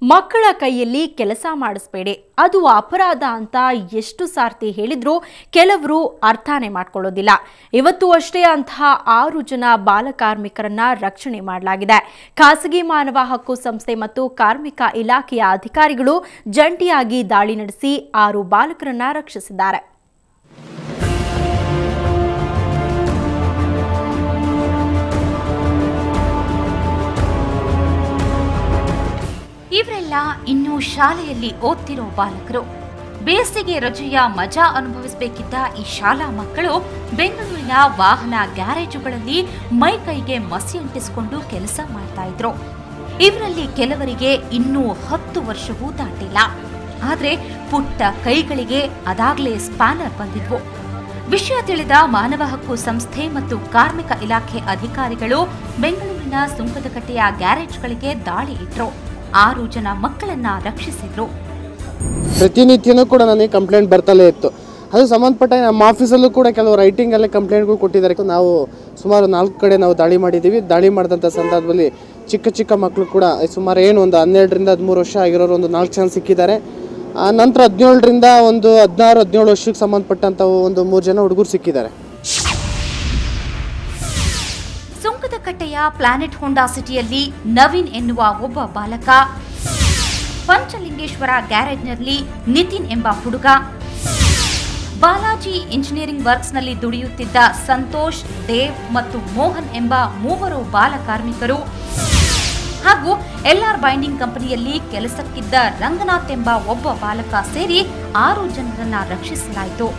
ಮಕ್ಕಳ ಕೈಯಲ್ಲಿ ಕೆಲಸ ಮಾಡಿಸಬೇಡಿ, ಅದು ಅಪರಾಧ ಅಂತ ಎಷ್ಟು ಸಾರ್ತಿ ಹೇಳಿದ್ರು ಕೆಲವರು ಅರ್ಥನೇ ಮಾಡ್ಕೊಳ್ಳೋದಿಲ್ಲ. ಇವತ್ತು ಅಷ್ಟೇ ಅಂತಹ 6 ಜನ ಬಾಲಕಾರ್ಮಿಕರನ್ನ ರಕ್ಷಣೆ ಮಾಡಲಾಗಿದೆ. ಖಾಸಗಿ ಮಾನವ ಹಕ್ಕು ಸಂಸ್ಥೆ ಮತ್ತು ಕಾರ್ಮಿಕ ಇಲಾಖೆಯ ಅಧಿಕಾರಿಗಳು ಜಂಟಿಯಾಗಿ ದಾಳಿ ನಡೆಸಿ 6 ಬಾಲಕರನ್ನ ರಕ್ಷಿಸಿದ್ದಾರೆ. ಇವರೆಲ್ಲ ಇನ್ನೂ ಶಾಲೆಯಲ್ಲಿ ಓದ್ತಿರೋ ಬಾಲಕರು. ಬೇಸಿಗೆ ರಜೆಯ ಮಜಾ ಅನುಭವಿಸಬೇಕಿದ್ದ ಈ ಶಾಲಾ ಮಕ್ಕಳು ಬೆಂಗಳೂರಿನ ವಾಹನ ಗ್ಯಾರೇಜುಗಳಲ್ಲಿ ಮೈ ಕೈಗೆ ಮಸಿ ಅಂಟಿಸಿಕೊಂಡು ಕೆಲಸ ಮಾಡ್ತಾ ಇದ್ರು. ಇವರಲ್ಲಿ ಕೆಲವರಿಗೆ ಇನ್ನೂ 10 ವರ್ಷವೂ ದಾಟಿಲ್ಲ. ಆದ್ರೆ ಪುಟ್ಟ ಕೈಗಳಿಗೆ ಅದಾಗ್ಲೇ ಸ್ಪ್ಯಾನರ್ ಬಂದಿದ್ವು. ವಿಷಯ ತಿಳಿದ ಮಾನವ ಹಕ್ಕು ಸಂಸ್ಥೆ ಮತ್ತು ಕಾರ್ಮಿಕ ಇಲಾಖೆ ಅಧಿಕಾರಿಗಳು ಬೆಂಗಳೂರಿನ ಸುಂಕದಕಟ್ಟೆಯ ಗ್ಯಾರೇಜ್ಗಳಿಗೆ ದಾಳಿ ಇಟ್ರು. 6 ಜನ ಮಕ್ಕಳನ್ನ ರಕ್ಷಿಸಿದ್ರು. ಪ್ರತಿನಿತ್ಯನೂ ಕೂಡ ನನಗೆ ಕಂಪ್ಲೇಂಟ್ ಬರ್ತಲೇ ಇತ್ತು. ಅದು ಸಂಬಂಧಪಟ್ಟ ನಮ್ಮ ಆಫೀಸಲ್ಲೂ ಕೂಡ ಕೆಲವು ರೈಟಿಂಗ್ ಅಲ್ಲೇ ಕಂಪ್ಲೇಂಟ್ಗಳು ಕೊಟ್ಟಿದ್ದಾರೆ. ನಾವು ಸುಮಾರು 4 ಕಡೆ ನಾವು ದಾಳಿ ಮಾಡಿದ್ದೀವಿ. ದಾಳಿ ಮಾಡಿದಂಥ ಸಂದರ್ಭದಲ್ಲಿ ಚಿಕ್ಕ ಮಕ್ಕಳು ಕೂಡ ಸುಮಾರು ಒಂದು 12ರಿಂದ 13 ವರ್ಷ ಆಗಿರೋರು ಒಂದು 4 ಜನ ಸಿಕ್ಕಿದ್ದಾರೆ. ನಂತರ 17ರಿಂದ ಒಂದು 16-17 ವರ್ಷಕ್ಕೆ ಸಂಬಂಧಪಟ್ಟಂಥ ಒಂದು 3 ಜನ ಹುಡುಗರು ಸಿಕ್ಕಿದ್ದಾರೆ. ಸುಂಕದಕಟ್ಟೆಯ ಪ್ಲಾನೆಟ್ ಹೋಂಡಾ ಸಿಟಿಯಲ್ಲಿ ನವೀನ್ ಎನ್ನುವ ಒಬ್ಬ ಬಾಲಕ, ಪಂಚಲಿಂಗೇಶ್ವರ ಗ್ಯಾರೇಜ್ನಲ್ಲಿ ನಿತಿನ್ ಎಂಬ ಹುಡುಗ, ಬಾಲಾಜಿ ಇಂಜಿನಿಯರಿಂಗ್ ವರ್ಕ್ಸ್ನಲ್ಲಿ ದುಡಿಯುತ್ತಿದ್ದ ಸಂತೋಷ್, ದೇವ್ ಮತ್ತು ಮೋಹನ್ ಎಂಬ 3 ಬಾಲಕಾರ್ಮಿಕರು ಹಾಗೂ ಎಲ್ಆರ್ ಬೈಂಡಿಂಗ್ ಕಂಪನಿಯಲ್ಲಿ ಕೆಲಸಕ್ಕಿದ್ದ ರಂಗನಾಥ್ ಎಂಬ ಒಬ್ಬ ಬಾಲಕ ಸೇರಿ 6 ಜನರನ್ನ ರಕ್ಷಿಸಲಾಯಿತು.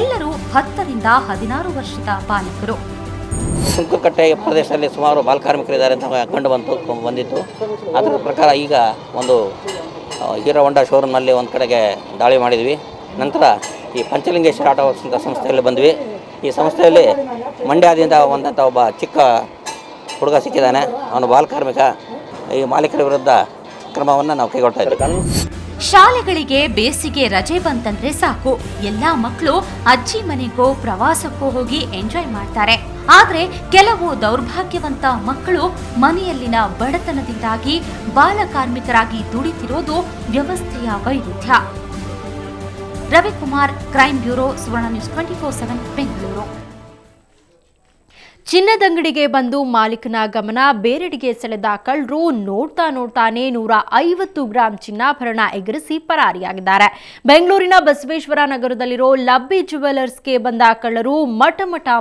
ಎಲ್ಲರೂ 10ರಿಂದ 16 ವರ್ಷದ ಬಾಲಕರು. ಸುಂಕದಕಟ್ಟೆ ಪ್ರದೇಶದಲ್ಲಿ ಸುಮಾರು ಬಾಲಕಾರ್ಮಿಕರಿದ್ದಾರೆ ಅಂತ ಬಂದಿತ್ತು. ಅದರ ಪ್ರಕಾರ ಈಗ ಒಂದು ಹೀರೋ ಹೋಂಡಾ ಶೋರೂಮ್ನಲ್ಲಿ ಒಂದು ಕಡೆಗೆ ದಾಳಿ ಮಾಡಿದ್ವಿ. ನಂತರ ಈ ಪಂಚಲಿಂಗೇಶ್ವರ ಆಟೋ ವರ್ಕ್ಸ್ ಅಂತ ಸಂಸ್ಥೆಯಲ್ಲಿ ಬಂದ್ವಿ. ಈ ಸಂಸ್ಥೆಯಲ್ಲಿ ಮಂಡ್ಯದಿಂದ ಬಂದಂಥ ಒಬ್ಬ ಚಿಕ್ಕ ಹುಡುಗ ಸಿಕ್ಕಿದ್ದಾನೆ. ಅವನು ಬಾಲಕಾರ್ಮಿಕ. ಈ ಮಾಲೀಕರ ವಿರುದ್ಧ ಕ್ರಮವನ್ನು ನಾವು ಕೈಗೊಳ್ತಾ ಇದ್ದೀವಿ. ಶಾಲೆಗಳಿಗೆ ಬೇಸಿಗೆ ರಜೆ ಬಂತಂದ್ರೆ ಸಾಕು, ಎಲ್ಲಾ ಮಕ್ಕಳು ಅಜ್ಜಿ ಮನೆಗೋ ಪ್ರವಾಸಕ್ಕೋ ಹೋಗಿ ಎಂಜಾಯ್ ಮಾಡ್ತಾರೆ. ಆದ್ರೆ ಕೆಲವು ದೌರ್ಭಾಗ್ಯವಂತ ಮಕ್ಕಳು ಮನೆಯಲ್ಲಿನ ಬಡತನದಿಂದಾಗಿ ಬಾಲಕಾರ್ಮಿಕರಾಗಿ ದುಡಿತಿರೋದು ವ್ಯವಸ್ಥೆಯ ವೈರುಧ್ಯ. ರವಿಕುಮಾರ್, ಕ್ರೈಮ್ ಬ್ಯೂರೋ, ಸುವರ್ಣ ನ್ಯೂಸ್ 24/7 ಬೆಂಗಳೂರು. ಚಿನ್ನದಂಗಡಿಗೆ ಬಂದು ಮಾಲೀಕನ ಗಮನ ಬೇರೆಡೆಗೆ ಸೆಳೆದ ಕಳ್ಳರು ನೋಡ್ತಾನೆ 150 ಗ್ರಾಂ ಚಿನ್ನಾಭರಣ ಎಗರಿಸಿ ಪರಾರಿಯಾಗಿದ್ದಾರೆ. ಬೆಂಗಳೂರಿನ ಬಸವೇಶ್ವರ ನಗರದಲ್ಲಿರೋ ಲಬ್ಬಿ ಜುವೆಲರ್ಸ್ಗೆ ಬಂದ ಕಳ್ಳರು ಮಠ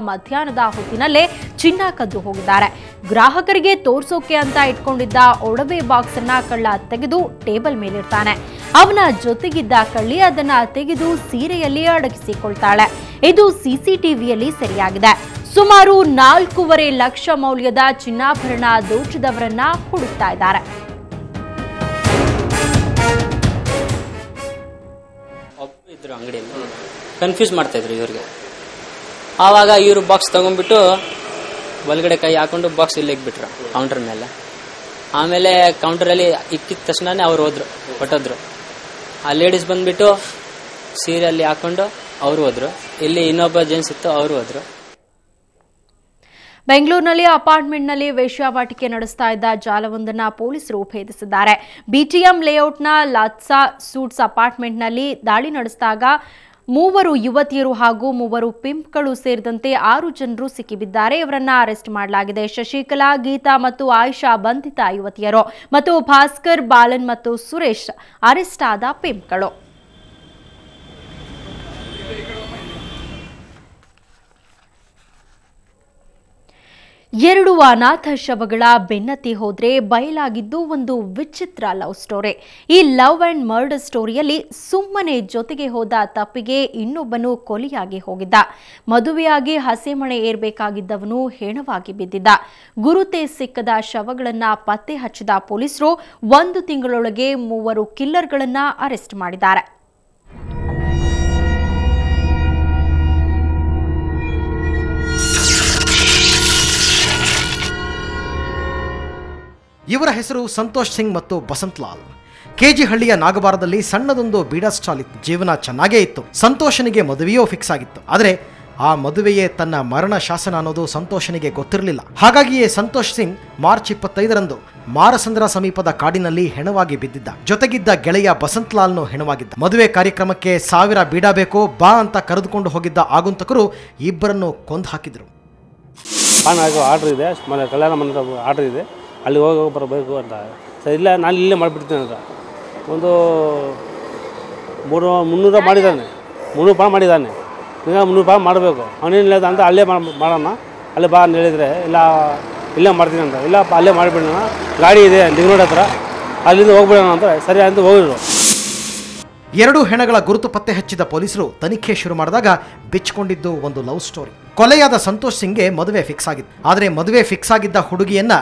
ಮಧ್ಯಾಹ್ನದ ಹೊತ್ತಿನಲ್ಲೇ ಚಿನ್ನ ಕದ್ದು ಹೋಗಿದ್ದಾರೆ. ಗ್ರಾಹಕರಿಗೆ ತೋರ್ಸೋಕೆ ಅಂತ ಇಟ್ಕೊಂಡಿದ್ದ ಒಡವೆ ಬಾಕ್ಸ್ ಅನ್ನ ಕಳ್ಳ ತೆಗೆದು ಟೇಬಲ್ ಮೇಲಿರ್ತಾನೆ. ಅವನ ಜೊತೆಗಿದ್ದ ಕಳ್ಳಿ ಅದನ್ನ ತೆಗೆದು ಸೀರೆಯಲ್ಲಿ ಅಡಗಿಸಿಕೊಳ್ತಾಳೆ. ಇದು ಸಿಸಿಟಿವಿಯಲ್ಲಿ ಸೆರೆಯಾಗಿದೆ. ಸುಮಾರು 4.5 ಲಕ್ಷ ಮೌಲ್ಯದ ಚಿನ್ನಾಭರಣ ದೋಚದವರನ್ನ ಹುಡುಕ್ತಾ ಇದ್ದಾರೆ. ಇದ್ರು ಅಂಗಡಿಯಲ್ಲಿ ಕನ್ಫ್ಯೂಸ್ ಮಾಡ್ತಾ ಇದ್ರು ಇವ್ರಿಗೆ. ಆವಾಗ ಇವರು ಬಾಕ್ಸ್ ತಗೊಂಡ್ಬಿಟ್ಟು ಒಳಗಡೆ ಕೈ ಹಾಕೊಂಡು ಬಾಕ್ಸ್ ಇಲ್ಲಿ ಇಕ್ಬಿಟ್ರು ಕೌಂಟರ್ ಮೇಲೆ. ಆಮೇಲೆ ಕೌಂಟರಲ್ಲಿ ಇಕ್ಕಿದ ತಕ್ಷಣನೇ ಅವ್ರು ಹೊಟ್ಟೋದ್ರು. ಆ ಲೇಡೀಸ್ ಬಂದ್ಬಿಟ್ಟು ಸೀರೆಯಲ್ಲಿ ಹಾಕೊಂಡು ಅವರು ಹೋದ್ರು. ಇಲ್ಲಿ ಇನ್ನೊಬ್ಬ ಜೆಂಟ್ಸ್ ಇತ್ತು, ಅವರು ಹೋದ್ರು. ಬೆಂಗಳೂರಿನಲ್ಲಿ ಅಪಾರ್ಟ್ಮೆಂಟ್ನಲ್ಲಿ ವೇಶ್ಯಾವಾಟಿಕೆ ನಡೆಸ್ತಾ ಇದ್ದ ಜಾಲವೊಂದನ್ನು ಪೊಲೀಸರು ಭೇದಿಸಿದ್ದಾರೆ. ಬಿಟಿಎಂ ಲೇಔಟ್ನ ಲಾತ್ಸಾ ಸೂಟ್ಸ್ ಅಪಾರ್ಟ್ಮೆಂಟ್ನಲ್ಲಿ ದಾಳಿ ನಡೆಸಿದಾಗ 3 ಯುವತಿಯರು ಹಾಗೂ 3 ಪಿಂಪ್ಗಳು ಸೇರಿದಂತೆ 6 ಜನರು ಸಿಕ್ಕಿಬಿದ್ದಾರೆ. ಇವರನ್ನ ಅರೆಸ್ಟ್ ಮಾಡಲಾಗಿದೆ. ಶಶಿಕಲಾ, ಗೀತಾ ಮತ್ತು ಆಯಿಷಾ ಬಂಧಿತ ಯುವತಿಯರು ಮತ್ತು ಭಾಸ್ಕರ್, ಬಾಲನ್ ಮತ್ತು ಸುರೇಶ್ ಅರೆಸ್ಟ್ ಆದ ಪಿಂಪ್ಗಳು. 2 ಅನಾಥ ಶವಗಳ ಬೆನ್ನತ್ತಿ ಹೋದ್ರೆ ಬಯಲಾಗಿದ್ದು ಒಂದು ವಿಚಿತ್ರ ಲವ್ ಸ್ಟೋರಿ. ಈ ಲವ್ ಅಂಡ್ ಮರ್ಡರ್ ಸ್ಟೋರಿಯಲ್ಲಿ ಸುಮ್ಮನೆ ಜೊತೆಗೆ ಹೋದ ತಪ್ಪಿಗೆ ಇನ್ನೊಬ್ಬನು ಕೊಲೆಯಾಗಿ ಹೋಗಿದ್ದ. ಮದುವೆಯಾಗಿ ಹಸೆಮಣೆ ಏರ್ಬೇಕಾಗಿದ್ದವನು ಹೆಣವಾಗಿ ಬಿದ್ದಿದ್ದ. ಗುರುತೇ ಸಿಕ್ಕದ ಶವಗಳನ್ನ ಪತ್ತೆ ಹಚ್ಚಿದ ಪೊಲೀಸರು 1 ತಿಂಗಳೊಳಗೆ 3 ಕಿಲ್ಲರ್ಗಳನ್ನ ಅರೆಸ್ಟ್ ಮಾಡಿದ್ದಾರೆ. ಇವರ ಹೆಸರು ಸಂತೋಷ್ ಸಿಂಗ್ ಮತ್ತು ಬಸಂತ್ ಲಾಲ್. ಕೆಜಿ ಹಳ್ಳಿಯ ನಾಗವಾರದಲ್ಲಿ ಸಣ್ಣದೊಂದು ಬೀಡಾ ಸ್ಟಾಲ್ ಇತ್ತು. ಜೀವನ ಚೆನ್ನಾಗೇ ಇತ್ತು. ಸಂತೋಷನಿಗೆ ಮದುವೆಯೂ ಫಿಕ್ಸ್ ಆಗಿತ್ತು. ಆದರೆ ಆ ಮದುವೆಯೇ ತನ್ನ ಮರಣ ಶಾಸನ ಅನ್ನೋದು ಸಂತೋಷನಿಗೆ ಗೊತ್ತಿರಲಿಲ್ಲ. ಹಾಗಾಗಿಯೇ ಸಂತೋಷ್ ಸಿಂಗ್ ಮಾರ್ಚ್ 25ರಂದು ಮಾರಸಂದ್ರ ಸಮೀಪದ ಕಾಡಿನಲ್ಲಿ ಹೆಣವಾಗಿ ಬಿದ್ದಿದ್ದ. ಜೊತೆಗಿದ್ದ ಗೆಳೆಯ ಬಸಂತ್ಲಾಲ್ನು ಹೆಣವಾಗಿದ್ದ. ಮದುವೆ ಕಾರ್ಯಕ್ರಮಕ್ಕೆ 1000 ಬೀಡಾ ಬೇಕು ಬಾ ಅಂತ ಕರೆದುಕೊಂಡು ಹೋಗಿದ್ದ ಆಗಂತಕರು ಇಬ್ಬರನ್ನು ಕೊಂದು ಹಾಕಿದ್ರು. ಆರ್ಡರ್ ಇದೆ, ಮನೆ ಕಲ್ಯಾಣ ಮಂಟಪ ಆರ್ಡರ್ ಇದೆ, ಅಲ್ಲಿ ಹೋಗಿ ಬರಬೇಕು ಅಂತ. ಸರ್ ಇಲ್ಲ, ನಾನು ಇಲ್ಲೇ ಮಾಡಿಬಿಡ್ತೀನಿ ಅಂತ. ಒಂದು 300 ಮಾಡಿದ್ದಾನೆ, 300 ರೂಪಾಯಿ ಮಾಡಿದ್ದಾನೆ. ಈಗ 300 ರೂಪಾಯಿ ಮಾಡಬೇಕು. ಅವನೇನಿಲ್ಲ ಅಂತ ಅಲ್ಲೇ ಮಾಡೋಣ, ಅಲ್ಲೇ ಬಾ ಅಂತ ಹೇಳಿದರೆ ಇಲ್ಲ ಇಲ್ಲೇ ಮಾಡ್ತೀನಿ ಅಂತ. ಇಲ್ಲ ಅಲ್ಲೇ ಮಾಡಿಬಿಡೋಣ, ಗಾಡಿ ಇದೆ ದಿಂಗ್ನೋಡ್ ಹತ್ರ, ಅಲ್ಲಿಂದ ಹೋಗ್ಬಿಡೋಣ ಅಂತ. ಸರಿ ಅಂತ ಹೋಗಿದ್ರು. 2 ಹೆಣಗಳ ಗುರುತು ಪತ್ತೆ ಹಚ್ಚಿದ ಪೊಲೀಸರು ತನಿಖೆ ಶುರು ಮಾಡಿದಾಗ ಬಿಚ್ಚಿಕೊಂಡಿದ್ದು ಒಂದು ಲವ್ ಸ್ಟೋರಿ. ಕೊಲೆಯಾದ ಸಂತೋಷ್ ಸಿಂಗ್ಗೆ ಮದುವೆ ಫಿಕ್ಸ್ ಆಗಿತ್ತು. ಆದರೆ ಮದುವೆ ಫಿಕ್ಸ್ ಆಗಿದ್ದ ಹುಡುಗಿಯನ್ನ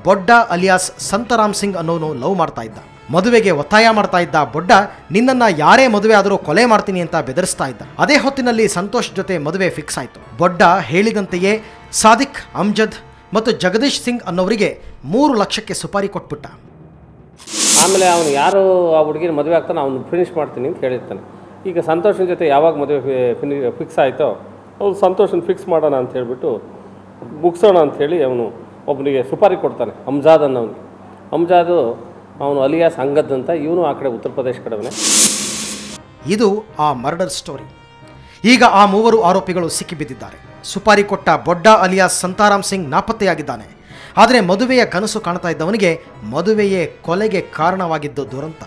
ಬೊಡ್ಡ ಅಲಿಯಾಸ್ ಸಂತರಾಮ್ ಸಿಂಗ್ ಅನ್ನೋನು ಲವ್ ಮಾಡ್ತಾ ಇದ್ದ. ಮದುವೆಗೆ ಒತ್ತಾಯ ಮಾಡ್ತಾ ಇದ್ದ ಬೊಡ್ಡ ನಿನ್ನನ್ನ ಯಾರೇ ಮದುವೆ ಆದರೂ ಕೊಲೆ ಮಾಡ್ತೀನಿ ಅಂತ ಬೆದರಿಸ್ತಾ ಇದ್ದ. ಅದೇ ಹೊತ್ತಿನಲ್ಲಿ ಸಂತೋಷ್ ಜೊತೆ ಮದುವೆ ಫಿಕ್ಸ್ ಆಯಿತು. ಬೊಡ್ಡ ಹೇಳಿದಂತೆಯೇ ಸಾದಿಕ್, ಅಮ್ಜದ್ ಮತ್ತು ಜಗದೀಶ್ ಸಿಂಗ್ ಅನ್ನೋರಿಗೆ 3 ಲಕ್ಷಕ್ಕೆ ಸುಪಾರಿ ಕೊಟ್ಬಿಟ್ಟ. ಆಮೇಲೆ ಅವನು ಯಾರು ಆ ಹುಡುಗಿನ ಮದುವೆ ಆಗ್ತಾನೆ ಅವನು ಫಿನಿಷ್ ಮಾಡ್ತೀನಿ ಅಂತ ಹೇಳಿರ್ತಾನೆ. ಈಗ ಸಂತೋಷನ ಜೊತೆ ಯಾವಾಗ ಮದುವೆ ಫಿಕ್ಸ್ ಆಯಿತೋ ಅವ್ನು ಸಂತೋಷನ ಫಿಕ್ಸ್ ಮಾಡೋಣ ಅಂತ ಹೇಳಿಬಿಟ್ಟು ಮುಗಿಸೋಣ ಅಂಥೇಳಿ ಅವನು ಒಬ್ಬನಿಗೆ ಸುಪಾರಿ ಕೊಡ್ತಾನೆ, ಅಮ್ಜಾದ್ ಅನ್ನೋನು. ಅಮ್ಜಾದು ಅವನು ಅಲಿಯಾಸ್ ಅಂಗದ್ ಅಂತ, ಇವನು ಆ ಕಡೆ ಉತ್ತರ ಪ್ರದೇಶ ಕಡೆವೇ. ಇದು ಆ ಮರ್ಡರ್ ಸ್ಟೋರಿ. ಈಗ ಆ 3 ಆರೋಪಿಗಳು ಸಿಕ್ಕಿಬಿದ್ದಿದ್ದಾರೆ. ಸುಪಾರಿ ಕೊಟ್ಟ ಬೊಡ್ಡ ಅಲಿಯಾಸ್ ಸಂತಾರಾಮ್ ಸಿಂಗ್ ನಾಪತ್ತೆಯಾಗಿದ್ದಾನೆ. ಆದರೆ ಮದುವೆಯ ಕನಸು ಕಾಣ್ತಾ ಇದ್ದವನಿಗೆ ಮದುವೆಯೇ ಕೊಲೆಗೆ ಕಾರಣವಾಗಿದ್ದು ದುರಂತ.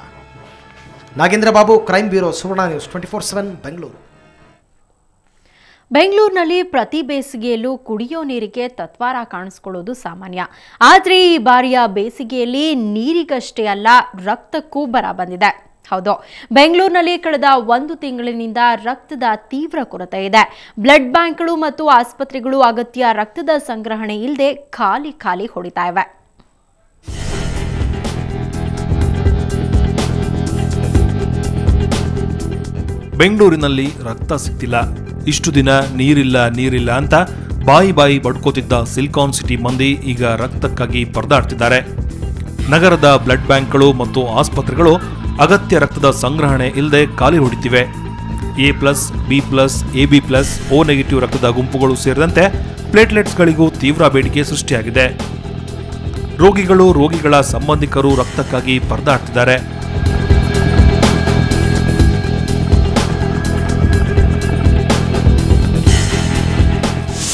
ನಾಗೇಂದ್ರ ಬಾಬು, ಕ್ರೈಮ್ ಬ್ಯೂರೋ, ಸುವರ್ಣ ನ್ಯೂಸ್ 24/7 ಬೆಂಗಳೂರು. ಬೆಂಗಳೂರಿನಲ್ಲಿ ಪ್ರತಿ ಬೇಸಿಗೆಯಲ್ಲೂ ಕುಡಿಯೋ ನೀರಿಗೆ ತತ್ವಾರ ಕಾಣಿಸ್ಕೊಳ್ಳೋದು ಸಾಮಾನ್ಯ. ಆದರೆ ಈ ಬಾರಿಯ ಬೇಸಿಗೆಯಲ್ಲಿ ನೀರಿಗಷ್ಟೇ ಅಲ್ಲ, ರಕ್ತಕ್ಕೂ ಬರ ಬಂದಿದೆ. ಹೌದು, ಬೆಂಗಳೂರಿನಲ್ಲಿ ಕಳೆದ 1 ತಿಂಗಳಿನಿಂದ ರಕ್ತದ ತೀವ್ರ ಕೊರತೆ ಇದೆ. ಬ್ಲಡ್ ಬ್ಯಾಂಕ್ಗಳು ಮತ್ತು ಆಸ್ಪತ್ರೆಗಳು ಅಗತ್ಯ ರಕ್ತದ ಸಂಗ್ರಹಣೆ ಇಲ್ಲದೆ ಖಾಲಿ ಹೊಡಿತಾ ಇವೆ. ಬೆಂಗಳೂರಿನಲ್ಲಿ ರಕ್ತ ಸಿಗ್ತಿಲ್ಲ, ಇಷ್ಟು ದಿನ ನೀರಿಲ್ಲ ಅಂತ ಬಾಯಿ ಬಡ್ಕೋತಿದ್ದ ಸಿಲಿಕಾನ್ ಸಿಟಿ ಮಂದಿ ಈಗ ರಕ್ತಕ್ಕಾಗಿ ಪರದಾಡ್ತಿದ್ದಾರೆ. ನಗರದ ಬ್ಲಡ್ ಬ್ಯಾಂಕ್ಗಳು ಮತ್ತು ಆಸ್ಪತ್ರೆಗಳು ಅಗತ್ಯ ರಕ್ತದ ಸಂಗ್ರಹಣೆ ಇಲ್ಲದೆ ಖಾಲಿ ಹೊಡಿತಿವೆ. A+, B+, AB+, O negative ರಕ್ತದ ಗುಂಪುಗಳು ಸೇರಿದಂತೆ ಪ್ಲೇಟ್ಲೆಟ್ಸ್ಗಳಿಗೂ ತೀವ್ರ ಬೇಡಿಕೆ ಸೃಷ್ಟಿಯಾಗಿದೆ. ರೋಗಿಗಳ ಸಂಬಂಧಿಕರು ರಕ್ತಕ್ಕಾಗಿ ಪರದಾಡ್ತಿದ್ದಾರೆ.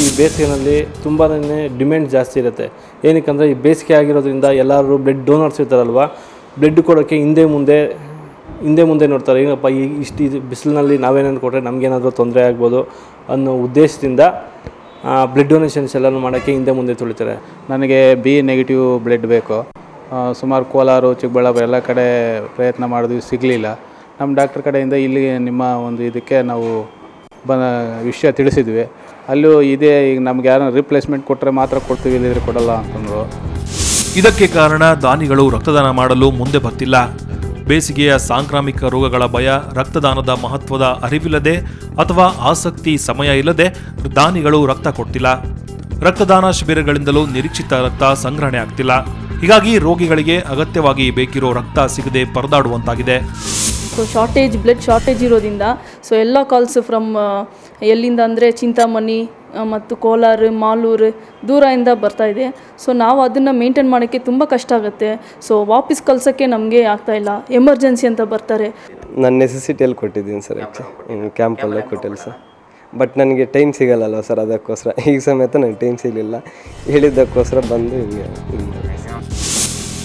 ಈ ಬೇಸಿಗೆನಲ್ಲಿ ತುಂಬಾ ಡಿಮ್ಯಾಂಡ್ ಜಾಸ್ತಿ ಇರುತ್ತೆ. ಏನಕ್ಕೆ ಈ ಬೇಸಿಗೆ ಆಗಿರೋದ್ರಿಂದ ಎಲ್ಲರೂ ಬ್ಲಡ್ ಡೋನರ್ಸ್ ಇರ್ತಾರಲ್ವ, ಬ್ಲಡ್ ಕೊಡೋಕ್ಕೆ ಹಿಂದೆ ಮುಂದೆ ನೋಡ್ತಾರೆ. ಏನಪ್ಪ ಇಷ್ಟು ಬಿಸಿಲಿನಲ್ಲಿ ನಾವೇನೇನು ಕೊಟ್ಟರೆ ನಮಗೇನಾದರೂ ತೊಂದರೆ ಆಗ್ಬೋದು ಅನ್ನೋ ಉದ್ದೇಶದಿಂದ ಬ್ಲಡ್ ಡೊನೇಷನ್ಸ್ ಎಲ್ಲನೂ ಮಾಡೋಕ್ಕೆ ಹಿಂದೆ ಮುಂದೆ ತುಳಿತಾರೆ. ನನಗೆ B ನೆಗೆಟಿವ್ ಬ್ಲಡ್ ಬೇಕು. ಸುಮಾರು ಕೋಲಾರ, ಚಿಕ್ಕಬಳ್ಳಾಪುರ ಎಲ್ಲ ಕಡೆ ಪ್ರಯತ್ನ ಮಾಡಿದ್ವಿ, ಸಿಗಲಿಲ್ಲ. ನಮ್ಮ ಡಾಕ್ಟರ್ ಕಡೆಯಿಂದ ಇಲ್ಲಿ ನಿಮ್ಮ ಒಂದು ಇದಕ್ಕೆ ನಾವು ವಿಷಯ ತಿಳಿಸಿದ್ವಿ. ಅಲ್ಲೂ ಇದೇ, ಈಗ ನಮ್ಗೆ ಯಾರನ್ನ ರಿಪ್ಲೇಸ್ಮೆಂಟ್ ಕೊಟ್ಟರೆ ಮಾತ್ರ ಕೊಡ್ತೀವಿ, ಇಲ್ಲಿದ್ರೆ ಕೊಡಲ್ಲ ಅಂತಂದರು. ಇದಕ್ಕೆ ಕಾರಣ ದಾನಿಗಳು ರಕ್ತದಾನ ಮಾಡಲು ಮುಂದೆ ಬರ್ತಿಲ್ಲ. ಬೇಸಿಗೆಯ ಸಾಂಕ್ರಾಮಿಕ ರೋಗಗಳ ಭಯ, ರಕ್ತದಾನದ ಮಹತ್ವದ ಅರಿವಿಲ್ಲದೆ ಅಥವಾ ಆಸಕ್ತಿ, ಸಮಯ ಇಲ್ಲದೆ ದಾನಿಗಳು ರಕ್ತ ಕೊಡ್ತಿಲ್ಲ. ರಕ್ತದಾನ ಶಿಬಿರಗಳಿಂದಲೂ ನಿರೀಕ್ಷಿತ ರಕ್ತ ಸಂಗ್ರಹಣೆ ಆಗ್ತಿಲ್ಲ. ಹೀಗಾಗಿ ರೋಗಿಗಳಿಗೆ ಅಗತ್ಯವಾಗಿ ಬೇಕಿರೋ ರಕ್ತ ಸಿಗದೆ ಪರದಾಡುವಂತಾಗಿದೆ. ಬ್ಲಡ್ ಶಾರ್ಟೇಜ್ ಇರೋದ್ರಿಂದ ಎಲ್ಲ ಕಾಲ್ಸ್ ಫ್ರಮ್ ಎಲ್ಲಿಂದ ಅಂದರೆ ಚಿಂತಾಮಣಿ ಮತ್ತು ಕೋಲಾರ, ಮಾಲೂರು ದೂರದಿಂದ ಬರ್ತಾಯಿದೆ. ನಾವು ಅದನ್ನು ಮೇಂಟೈನ್ ಮಾಡೋಕ್ಕೆ ತುಂಬ ಕಷ್ಟ ಆಗುತ್ತೆ. ವಾಪಸ್ ಕಳ್ಸೋಕ್ಕೆ ನಮಗೆ ಆಗ್ತಾಯಿಲ್ಲ. ಎಮರ್ಜೆನ್ಸಿ ಅಂತ ಬರ್ತಾರೆ. ನಾನು ನೆಸೆಸಿಟಿಯಲ್ಲಿ ಕೊಟ್ಟಿದ್ದೀನಿ ಸರ್, ಕ್ಯಾಂಪಲ್ಲೇ ಕೊಟ್ಟಿಲ್ಲ ಸರ್. ಬಟ್ ನನಗೆ ಟೈಮ್ ಸಿಗಲ್ಲಲ್ವ ಸರ್, ಅದಕ್ಕೋಸ್ಕರ ಈಗ ಸಮೇತ ನನಗೆ ಟೈಮ್ ಸಿಗಲಿಲ್ಲ. ಹೇಳಿದ್ದಕ್ಕೋಸ್ಕರ ಬಂದು ಹಿಂಗೆ.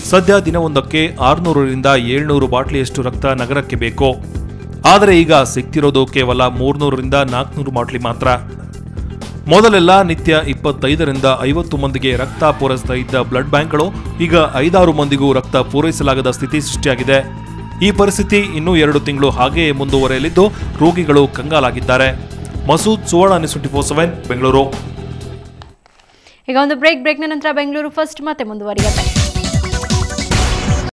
ಸದ್ಯ ದಿನವೊಂದಕ್ಕೆ 600ರಿಂದ 700 ಬಾಟ್ಲಿಯಷ್ಟು ರಕ್ತ ನಗರಕ್ಕೆ ಬೇಕು. ಆದರೆ ಈಗ ಸಿಗ್ತಿರೋದು ಕೇವಲ 300ರಿಂದ 400 ಬಾಟ್ಲಿ ಮಾತ್ರ. ಮೊದಲೆಲ್ಲ ನಿತ್ಯ 25ರಿಂದ 50 ಮಂದಿಗೆ ರಕ್ತ ಪೂರೈಸ್ತಾ ಇದ್ದ ಬ್ಲಡ್ ಬ್ಯಾಂಕ್ಗಳು ಈಗ 5-6 ಮಂದಿಗೂ ರಕ್ತ ಪೂರೈಸಲಾಗದ ಸ್ಥಿತಿ ಸೃಷ್ಟಿಯಾಗಿದೆ. ಈ ಪರಿಸ್ಥಿತಿ ಇನ್ನೂ 2 ತಿಂಗಳು ಹಾಗೆಯೇ ಮುಂದುವರೆಯಲಿದ್ದು ರೋಗಿಗಳು ಕಂಗಾಲಾಗಿದ್ದಾರೆ. ಮಸೂದ್, ಸುವರ್ಣ ನ್ಯೂಸ್ 24/7 ಬೆಂಗಳೂರು. ಈಗ ಒಂದು ಬ್ರೇಕ್ನ ನಂತರ ಬೆಂಗಳೂರು ಫಸ್ಟ್ ಮತ್ತೆ ಮುಂದುವರಿಯುತ್ತೆ.